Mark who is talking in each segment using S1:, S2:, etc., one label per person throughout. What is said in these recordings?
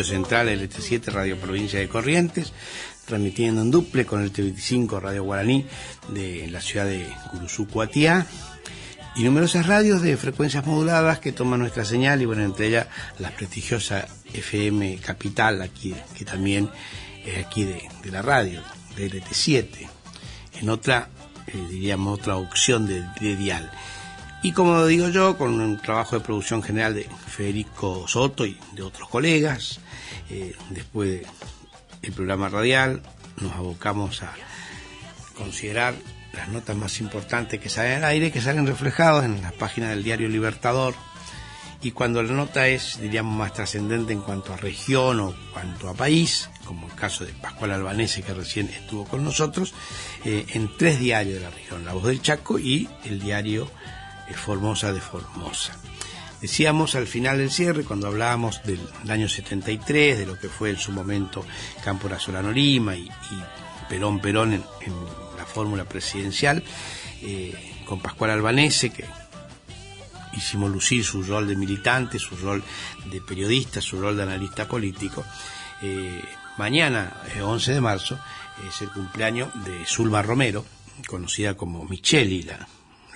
S1: Central LT7 Radio Provincia de Corrientes, transmitiendo en duple con el T25 Radio Guaraní de la ciudad de Curuzú, Cuatiá, y numerosas radios de frecuencias moduladas que toman nuestra señal, y bueno, entre ellas la prestigiosa FM Capital, aquí, que también es aquí de la radio, de LT7, en otra, diríamos, otra opción de dial. Y como digo yo, con un trabajo de producción general de Federico Soto y de otros colegas, después del programa radial nos abocamos a considerar las notas más importantes que salen al aire, que salen reflejadas en la página del diario Libertador. Y cuando la nota es, diríamos, más trascendente en cuanto a región o cuanto a país, como el caso de Pascual Albanese, que recién estuvo con nosotros, en 3 diarios de la región: La Voz del Chaco y el diario Formosa de Formosa. Decíamos al final del cierre, cuando hablábamos del año 73, de lo que fue en su momento Cámpora Solano Lima y Perón en la fórmula presidencial, con Pascual Albanese, que hicimos lucir su rol de militante, su rol de periodista, su rol de analista político. Mañana, 11 de marzo, es el cumpleaños de Zulma Romero, conocida como Micheli,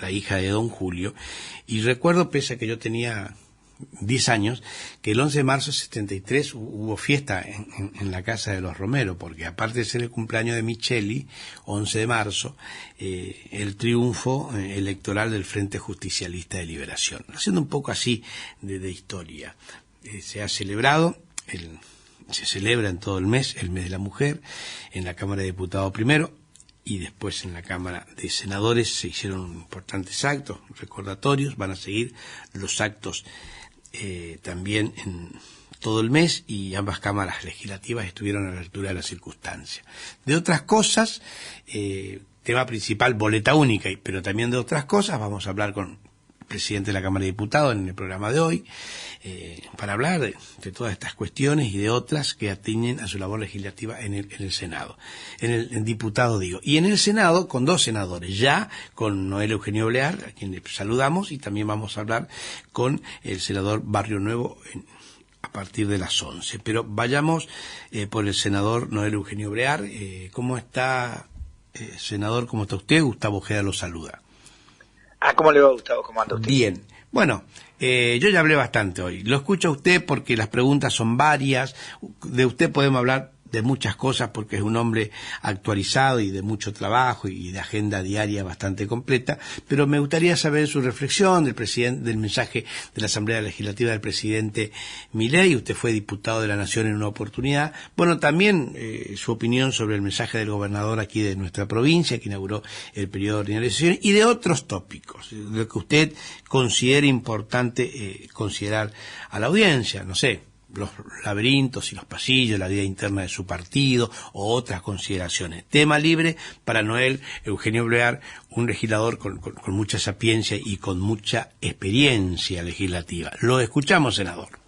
S1: la hija de Don Julio, y recuerdo, pese a que yo tenía 10 años, que el 11 de marzo de 73 hubo fiesta en la casa de los Romero, porque aparte de ser el cumpleaños de Micheli, 11 de marzo, el triunfo electoral del Frente Justicialista de Liberación. Haciendo un poco así de historia. Se ha celebrado, se celebra en todo el mes de la mujer, en la Cámara de Diputados primero, y después en la Cámara de Senadores se hicieron importantes actos, recordatorios. Van a seguir los actos también en todo el mes, y ambas cámaras legislativas estuvieron a la altura de las circunstancias. De otras cosas, tema principal, boleta única, pero también de otras cosas, vamos a hablar con el presidente de la Cámara de Diputados en el programa de hoy, para hablar de todas estas cuestiones y de otras que atañen a su labor legislativa en el Senado, en el diputado digo, y en el Senado con 2 senadores, ya con Noel Eugenio Blear, a quien le saludamos, y también vamos a hablar con el senador Barrio Nuevo a partir de las 11. Pero vayamos por el senador Noel Eugenio Blear. ¿Cómo está, senador? ¿Cómo está usted? Gustavo Ojeda lo saluda.
S2: ¿Cómo le va, Gustavo? ¿Cómo anda usted?
S1: Bien. Bueno, yo ya hablé bastante hoy. Lo escucha usted porque las preguntas son varias. De usted podemos hablar de muchas cosas porque es un hombre actualizado y de mucho trabajo y de agenda diaria bastante completa, pero me gustaría saber su reflexión del mensaje de la Asamblea Legislativa del presidente Milei. Usted fue diputado de la Nación en una oportunidad. Bueno, también su opinión sobre el mensaje del gobernador aquí de nuestra provincia, que inauguró el periodo ordinario de sesiones, y de otros tópicos, de lo que usted considere importante considerar a la audiencia, no sé, los laberintos y los pasillos, la vida interna de su partido o otras consideraciones. Tema libre para Noel Eugenio Blear, un legislador con mucha sapiencia y con mucha experiencia legislativa. Lo escuchamos, senador.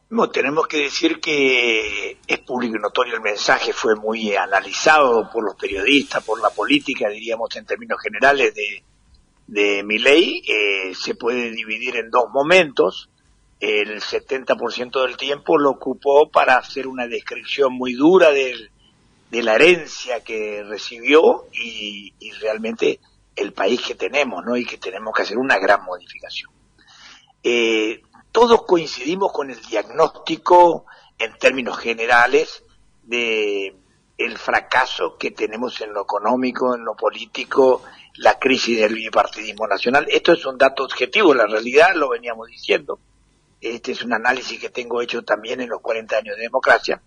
S2: No, tenemos que decir que es público y notorio el mensaje, fue muy analizado por los periodistas, por la política, diríamos en términos generales de Milei. Se puede dividir en 2 momentos. El 70% del tiempo lo ocupó para hacer una descripción muy dura de la herencia que recibió y realmente el país que tenemos, ¿no? Y que tenemos que hacer una gran modificación. Todos coincidimos con el diagnóstico en términos generales de el fracaso que tenemos en lo económico, en lo político, la crisis del bipartidismo nacional. Esto es un dato objetivo, la realidad, lo veníamos diciendo. Este es un análisis que tengo hecho también en los 40 años de democracia.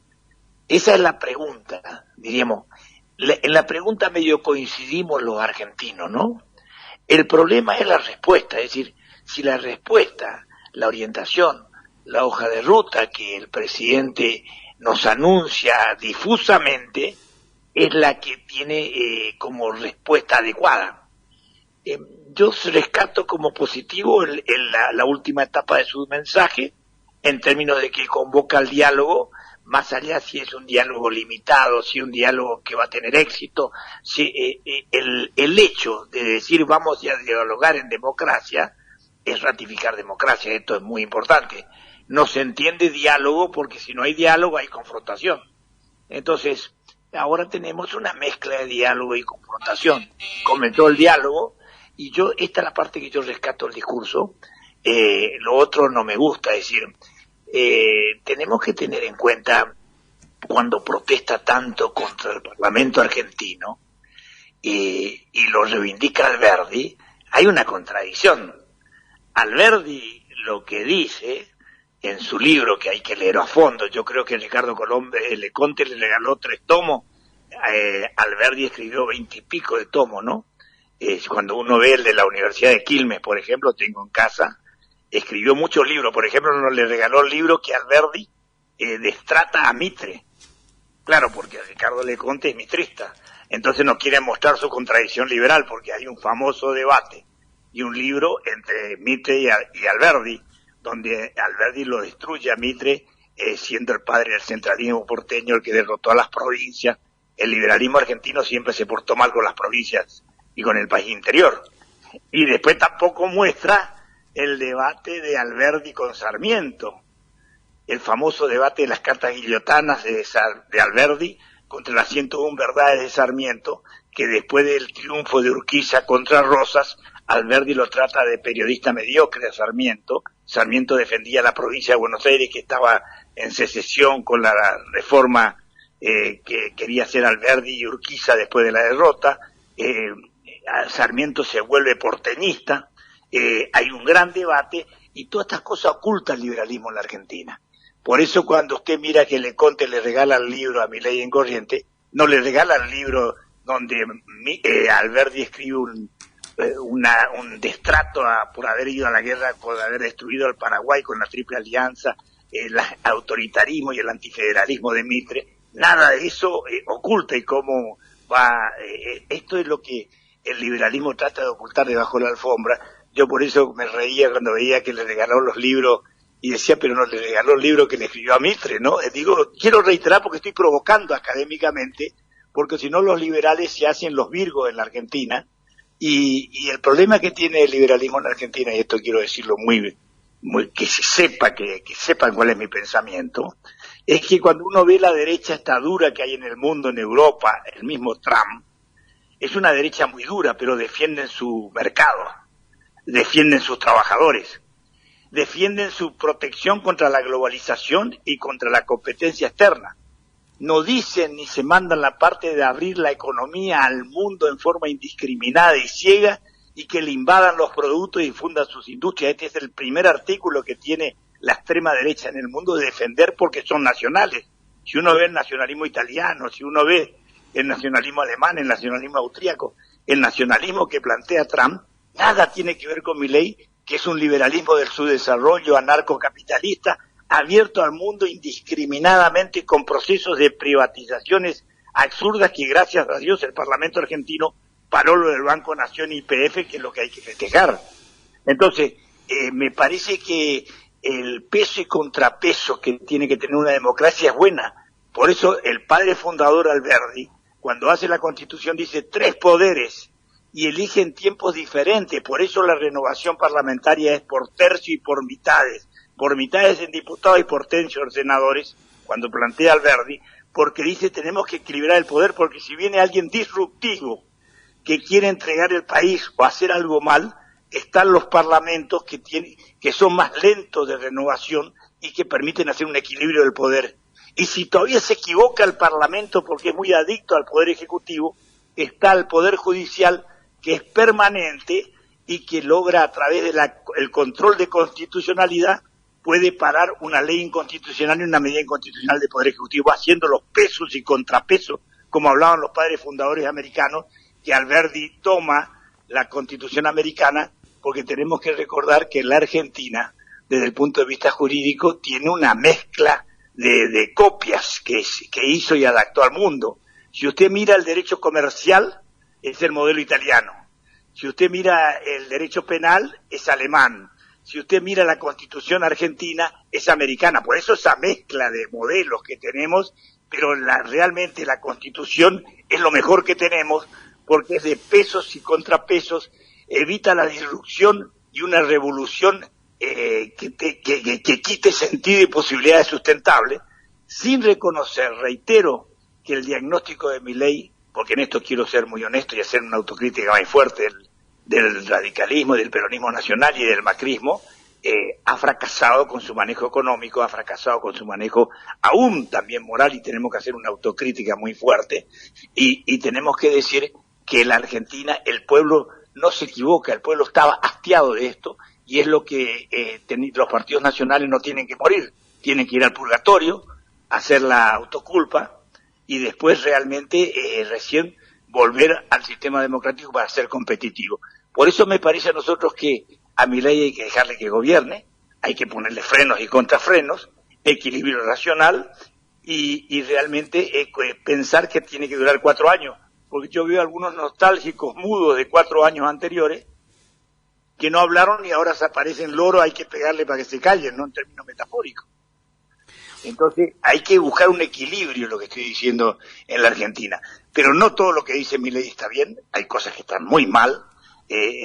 S2: Esa es la pregunta, diríamos. En la pregunta medio coincidimos los argentinos, ¿no? El problema es la respuesta, es decir, si la respuesta, la orientación, la hoja de ruta que el presidente nos anuncia difusamente es la que tiene como respuesta adecuada. Yo rescato como positivo la última etapa de su mensaje, en términos de que convoca al diálogo, más allá si es un diálogo limitado, si es un diálogo que va a tener éxito, si el hecho de decir vamos a dialogar en democracia es ratificar democracia. Esto es muy importante. no se entiende diálogo, porque si no hay diálogo hay confrontación. Entonces, ahora tenemos una mezcla de diálogo y confrontación. Comenzó el diálogo, y esta es la parte que yo rescato del discurso. Lo otro no me gusta, es decir, tenemos que tener en cuenta, cuando protesta tanto contra el Parlamento argentino, y lo reivindica Alberdi, hay una contradicción. Alberdi lo que dice en su libro, que hay que leer a fondo, yo creo que Ricardo Leconte le regaló 3 tomos, Alberdi escribió 20 y pico de tomos, ¿no? Cuando uno ve el de la Universidad de Quilmes, por ejemplo, tengo en casa, escribió muchos libros. Por ejemplo, nos le regaló el libro que Alberdi destrata a Mitre. Claro, porque Ricardo Leconte es mitrista, entonces no quiere mostrar su contradicción liberal, porque hay un famoso debate y un libro entre Mitre y Alberdi, donde Alberdi lo destruye a Mitre, siendo el padre del centralismo porteño, el que derrotó a las provincias. El liberalismo argentino siempre se portó mal con las provincias y con el país interior. Y después tampoco muestra el debate de Alberdi con Sarmiento, el famoso debate de las cartas guillotanas de Alberdi contra las 101 verdades de Sarmiento, que después del triunfo de Urquiza contra Rosas, Alberdi lo trata de periodista mediocre a Sarmiento. Sarmiento defendía la provincia de Buenos Aires, que estaba en secesión con la reforma que quería hacer Alberdi y Urquiza después de la derrota. Sarmiento se vuelve porteñista. Hay un gran debate, y todas estas cosas ocultan el liberalismo en la Argentina. Por eso, cuando usted mira que Leconte le regala el libro a Milei en Corrientes, no le regala el libro donde Alberdi escribe un destrato por haber ido a la guerra, por haber destruido al Paraguay con la Triple Alianza, el autoritarismo y el antifederalismo de Mitre. Nada de eso oculta, y cómo va. Esto es lo que el liberalismo trata de ocultar debajo de la alfombra. Yo por eso me reía cuando veía que le regaló los libros, y decía, pero no le regaló el libro que le escribió a Mitre, ¿no? Digo, quiero reiterar porque estoy provocando académicamente, porque si no los liberales se hacen los virgos en la Argentina, y el problema que tiene el liberalismo en la Argentina, y esto quiero decirlo muy que se sepa, que sepan cuál es mi pensamiento, es que cuando uno ve la derecha esta dura que hay en el mundo, en Europa, el mismo Trump, es una derecha muy dura, pero defienden su mercado, defienden sus trabajadores, defienden su protección contra la globalización y contra la competencia externa. No dicen ni se mandan la parte de abrir la economía al mundo en forma indiscriminada y ciega, y que le invadan los productos y difundan sus industrias. Este es el primer artículo que tiene la extrema derecha en el mundo, de defender, porque son nacionales. Si uno ve el nacionalismo italiano, si uno ve el nacionalismo alemán, el nacionalismo austríaco, el nacionalismo que plantea Trump, nada tiene que ver con Milei, que es un liberalismo del subdesarrollo anarcocapitalista, abierto al mundo indiscriminadamente, con procesos de privatizaciones absurdas, que gracias a Dios el Parlamento argentino paró lo del Banco Nación y YPF, que es lo que hay que festejar. Entonces, me parece que el peso y contrapeso que tiene que tener una democracia es buena. Por eso el padre fundador Alberdi, cuando hace la Constitución, dice 3 poderes, y elige en tiempos diferentes. Por eso la renovación parlamentaria es por tercio y por mitades en diputados y por tercio en senadores, cuando plantea Alberdi, porque dice tenemos que equilibrar el poder, porque si viene alguien disruptivo que quiere entregar el país o hacer algo mal, están los parlamentos que son más lentos de renovación y que permiten hacer un equilibrio del poder. Y si todavía se equivoca el Parlamento, porque es muy adicto al Poder Ejecutivo, está el Poder Judicial, que es permanente y que logra, a través del control de constitucionalidad, puede parar una ley inconstitucional y una medida inconstitucional del Poder Ejecutivo, haciendo los pesos y contrapesos, como hablaban los padres fundadores americanos, que Alberdi toma la Constitución americana, porque tenemos que recordar que la Argentina, desde el punto de vista jurídico, tiene una mezcla de copias que hizo y adaptó al mundo. Si usted mira el derecho comercial, es el modelo italiano. Si usted mira el derecho penal, es alemán. Si usted mira la Constitución argentina, es americana. Por eso esa mezcla de modelos que tenemos, pero realmente la Constitución es lo mejor que tenemos, porque es de pesos y contrapesos, evita la disrupción y una revolución que quite sentido y posibilidades sustentables, sin reconocer, reitero, que el diagnóstico de Milei, porque en esto quiero ser muy honesto y hacer una autocrítica muy fuerte del radicalismo, del peronismo nacional y del macrismo, ha fracasado con su manejo económico, ha fracasado con su manejo aún también moral, y tenemos que hacer una autocrítica muy fuerte, y tenemos que decir que en la Argentina el pueblo no se equivoca, el pueblo estaba hastiado de esto, y es lo que los partidos nacionales no tienen que morir, tienen que ir al purgatorio, hacer la autoculpa, y después realmente recién volver al sistema democrático para ser competitivo. Por eso me parece a nosotros que a Milei hay que dejarle que gobierne, hay que ponerle frenos y contrafrenos, equilibrio racional, y realmente pensar que tiene que durar 4 años, porque yo veo algunos nostálgicos mudos de 4 años anteriores que no hablaron y ahora se aparecen loros, hay que pegarle para que se callen, no en términos metafóricos. Entonces hay que buscar un equilibrio, lo que estoy diciendo, en la Argentina. Pero no todo lo que dice Milei está bien, hay cosas que están muy mal,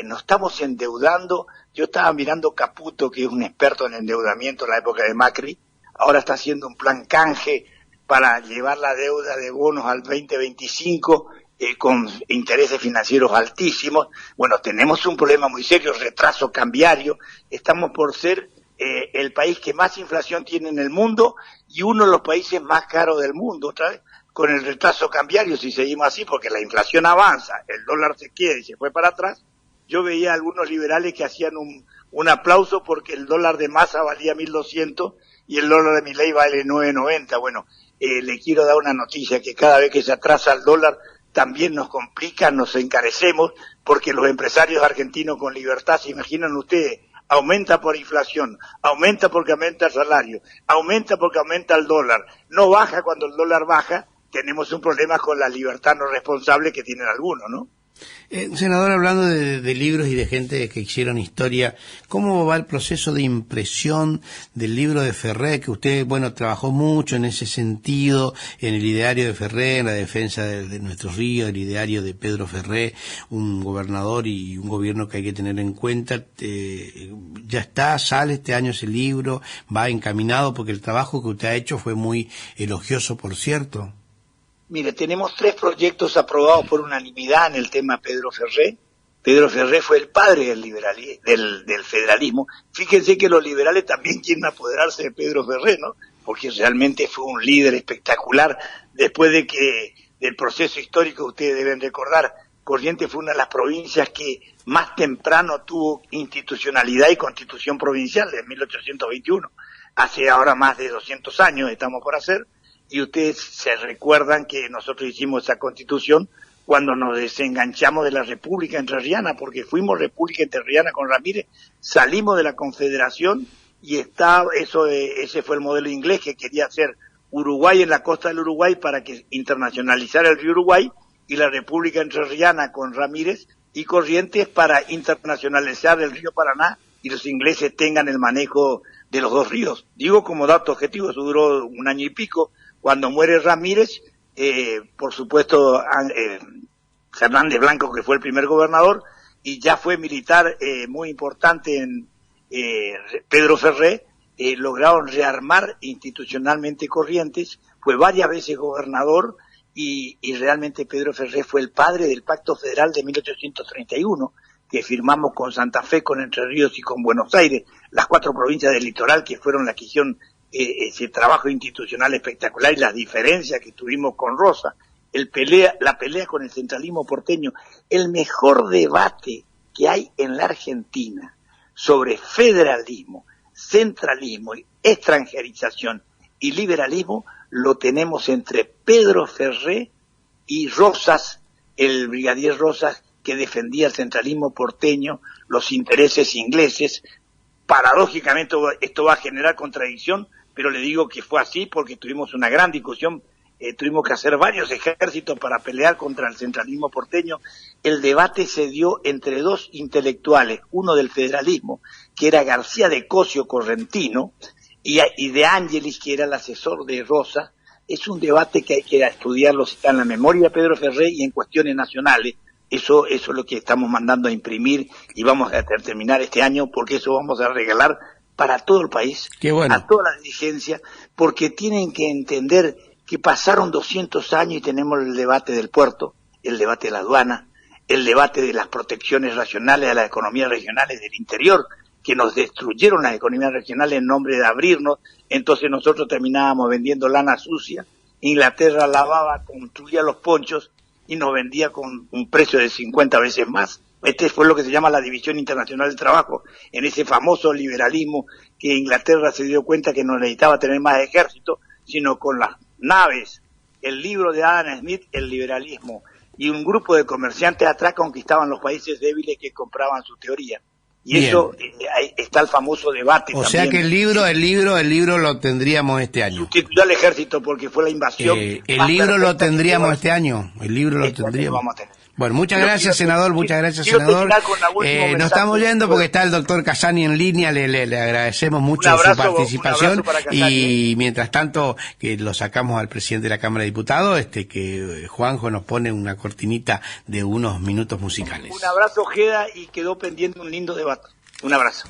S2: nos estamos endeudando. Yo estaba mirando Caputo, que es un experto en endeudamiento en la época de Macri, ahora está haciendo un plan canje para llevar la deuda de bonos al 2025 con intereses financieros altísimos. Bueno, tenemos un problema muy serio, retraso cambiario, estamos por ser el país que más inflación tiene en el mundo y uno de los países más caros del mundo, otra vez, con el retraso cambiario, si seguimos así, porque la inflación avanza, el dólar se queda y se fue para atrás. Yo veía a algunos liberales que hacían un aplauso porque el dólar de Massa valía 1.200 y el dólar de Milei vale 9.90. Bueno, le quiero dar una noticia, que cada vez que se atrasa el dólar también nos complica, nos encarecemos, porque los empresarios argentinos con libertad, se imaginan ustedes, aumenta por inflación, aumenta porque aumenta el salario, aumenta porque aumenta el dólar, no baja cuando el dólar baja. Tenemos un problema con la libertad no responsable que tienen algunos, ¿no?
S1: Senador, hablando de libros y de gente que hicieron historia, ¿cómo va el proceso de impresión del libro de Ferré, que usted, bueno, trabajó mucho en ese sentido, en el ideario de Ferré, en la defensa de nuestros ríos, el ideario de Pedro Ferré, un gobernador y un gobierno que hay que tener en cuenta? Ya está, sale este año ese libro, va encaminado, porque el trabajo que usted ha hecho fue muy elogioso, por cierto.
S2: Mire, tenemos 3 proyectos aprobados por unanimidad en el tema Pedro Ferré. Pedro Ferré fue el padre del federalismo. Fíjense que los liberales también quieren apoderarse de Pedro Ferré, ¿no? Porque realmente fue un líder espectacular. Después del proceso histórico, ustedes deben recordar, Corrientes fue una de las provincias que más temprano tuvo institucionalidad y constitución provincial, en 1821. Hace ahora más de 200 años estamos por hacer. Y ustedes se recuerdan que nosotros hicimos esa constitución cuando nos desenganchamos de la República Entrerriana, porque fuimos República Entrerriana con Ramírez, salimos de la Confederación y ese fue el modelo inglés, que quería hacer Uruguay en la costa del Uruguay para que internacionalizara el río Uruguay, y la República Entrerriana con Ramírez y Corrientes para internacionalizar el río Paraná y los ingleses tengan el manejo de los 2 ríos. Digo como dato objetivo, eso duró 1 año y pico. Cuando muere Ramírez, por supuesto, Fernández Blanco, que fue el primer gobernador, y ya fue militar muy importante en Pedro Ferré, lograron rearmar institucionalmente Corrientes, fue varias veces gobernador, y realmente Pedro Ferré fue el padre del Pacto Federal de 1831, que firmamos con Santa Fe, con Entre Ríos y con Buenos Aires, las 4 provincias del litoral que fueron las que hicieron ese trabajo institucional espectacular, y las diferencias que tuvimos con Rosa, la pelea con el centralismo porteño. El mejor debate que hay en la Argentina sobre federalismo, centralismo, extranjerización y liberalismo lo tenemos entre Pedro Ferré y Rosas, el brigadier Rosas, que defendía el centralismo porteño, los intereses ingleses. Paradójicamente esto va a generar contradicción, pero le digo que fue así porque tuvimos una gran discusión, tuvimos que hacer varios ejércitos para pelear contra el centralismo porteño. El debate se dio entre 2 intelectuales, uno del federalismo, que era García de Cosio Correntino, y de Ángelis, que era el asesor de Rosa. Es un debate que hay que estudiarlo, si está en la memoria de Pedro Ferré y en cuestiones nacionales, Eso es lo que estamos mandando a imprimir y vamos a terminar este año, porque eso vamos a regalar para todo el país,
S1: Qué bueno.
S2: a toda la dirigencia, porque tienen que entender que pasaron 200 años y tenemos el debate del puerto, el debate de la aduana, el debate de las protecciones regionales a las economías regionales del interior, que nos destruyeron las economías regionales en nombre de abrirnos. Entonces nosotros terminábamos vendiendo lana sucia, Inglaterra lavaba, construía los ponchos y nos vendía con un precio de 50 veces más. Este fue lo que se llama la División Internacional del Trabajo, en ese famoso liberalismo que Inglaterra se dio cuenta que no necesitaba tener más ejército, sino con las naves, el libro de Adam Smith, el liberalismo, y un grupo de comerciantes atrás conquistaban los países débiles que compraban su teoría. Y
S1: Bien.
S2: eso, ahí está el famoso debate.
S1: O
S2: también.
S1: sea que el libro lo tendríamos este año.
S2: Sustituyó al ejército porque fue la invasión.
S1: El libro lo tendríamos este año. El libro lo
S2: Este año
S1: tendríamos.
S2: vamos a tener.
S1: Bueno, muchas gracias, senador, muchas gracias,
S2: quiero
S1: senador.
S2: terminar con la última
S1: Nos
S2: mensaje.
S1: estamos yendo porque está el doctor Casani en línea, le agradecemos mucho
S2: Un abrazo,
S1: su participación
S2: un abrazo para Casani.
S1: y mientras tanto que lo sacamos al presidente de la Cámara de Diputados, que Juanjo nos pone una cortinita de unos minutos musicales.
S2: Un abrazo, Ojeda, y quedó pendiente un lindo debate. Un abrazo.